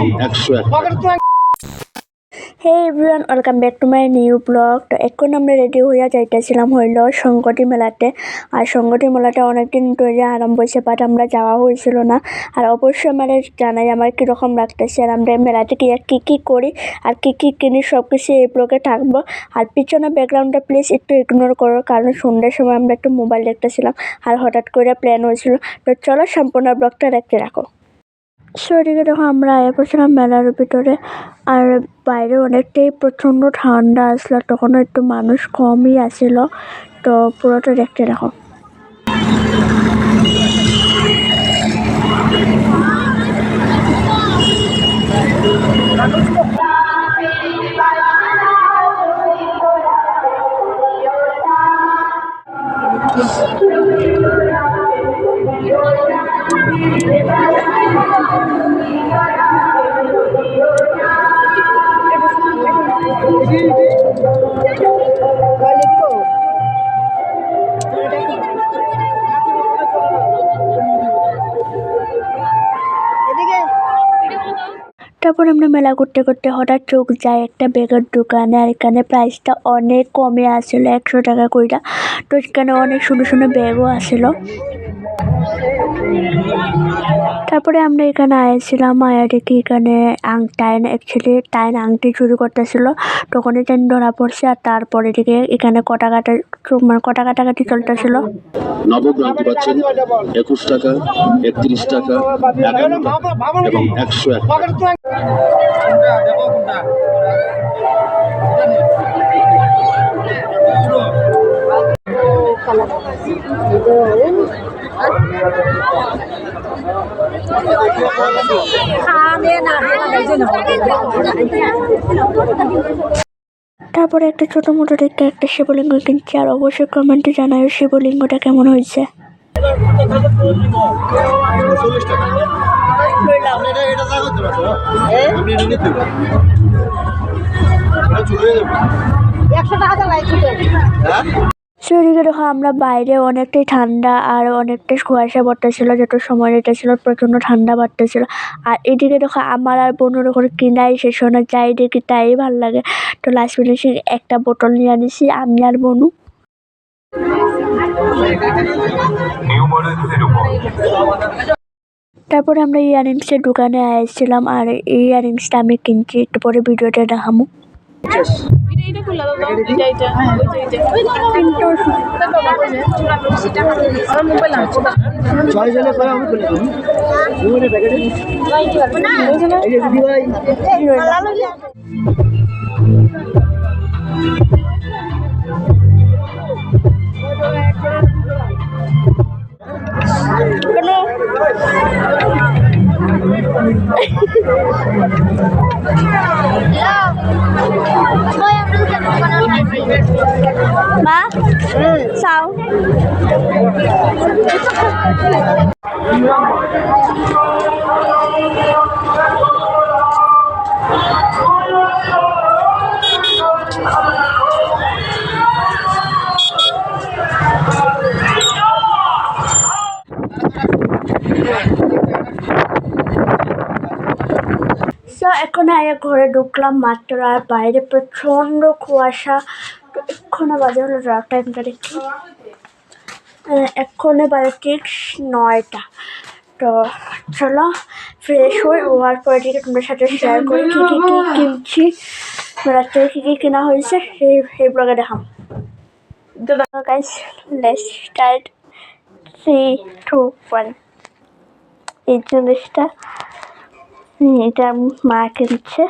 101 hey everyone, welcome back to my new blog. তো এখন আমরা রেডি হইয়া যাইতেছিলাম হইল সংগঠি মেলাতে। আর সংগঠি মেলাটা অনেকদিন ধরে আরম্ভ হয়েছে, বাট আমরা যাওয়া হয়েছিল না। আর অবশ্যই আমার জানাই আমার কীরকম লাগতেছে, আর আমরা মেলাতে গিয়ে কী করি আর কী কিনি সব কিছু এই ব্লগে থাকবো। আর পিছনে ব্যাকগ্রাউন্ডটা প্লিজ একটু ইগনোর করো, কারণ সন্ধ্যার সময় আমরা একটু মোবাইল দেখতেছিলাম আর হঠাৎ করে প্ল্যান হয়েছিল। তো চলো সম্পূর্ণ ব্লগটা দেখতে রাখো। সেদিকে দেখো আমরা আয়া পড়ছিলাম মেলার ভিতরে, আর বাইরে অনেকটাই প্রচণ্ড ঠান্ডা আসলো, তখন একটু মানুষ কমই আসছিল। তো পুরোটা দেখতে দেখো। তারপর আমরা মেলা করতে করতে হঠাৎ চোখ যায় একটা ব্যাগের দোকানে, আর এখানে প্রাইসটা অনেক কমে আসছিল, 100 টাকা কইরা। তো এখানে অনেক সুন্দর সুন্দর ব্যাগও আসছিল। তারপরে আমরা এখানে আয়েছিলাম, আয়া দেখি এখানে অ্যাকচুয়ালি টাইন আংটি চুরি করতেছিল, তখনই টাইন ধরা পড়ছে। আর তারপরে থেকে এখানে কটা কাটাকাটি চলতেছিল। নগদ দামটি পাচ্ছেন 21 টাকা, 31 টাকা, 51 টাকা এবং 101 টাকা। তারপরে একটা ছোট মোটো দেখতে একটা শিবলিঙ্গ কিনছি, আর অবশ্যই কমেন্টে জানায় শিবলিঙ্গটা কেমন হয়েছে। সেদিকে দেখো আমরা বাইরে অনেকটাই ঠান্ডা আর অনেকটাই কুয়াশা পড়তেছিল, যত সময় ছিল প্রচণ্ড ঠান্ডা বাড়তেছিল। আর এদিকে দেখো আমার আর বোনের ওখানে কিনাই শেষ হয় না, যাই দেখি তাই ভাল লাগে। তো লাস্ট ফিনিশিং একটা বোতল নিয়ে আনিছি আমি আর বোনু। তারপরে আমরা ইয়ারিংসের দোকানে আসছিলাম, আর এই ইয়ারিংসটা আমি কিনছি, একটু পরে ভিডিওটা দেখামু। মা চাও এখন আয়া ঘরে ঢুকলাম মাত্র, আর বাইরে প্রচণ্ড কুয়াশা। তো এক্ষণে বাজে হলো টাইমটা দেখি, এক্ষণে বাজে ঠিক 9টা। তো চলো ফ্রেশ হওয়ার পরে থেকে তোমাদের সাথে শেয়ার করি কী কিনছি, রাত্রে কী কেনা হয়েছে সেই ব্লগে দেখাম। Guys let's start 3, 2, 1। এই জিনিসটা এটা মা কিনছে।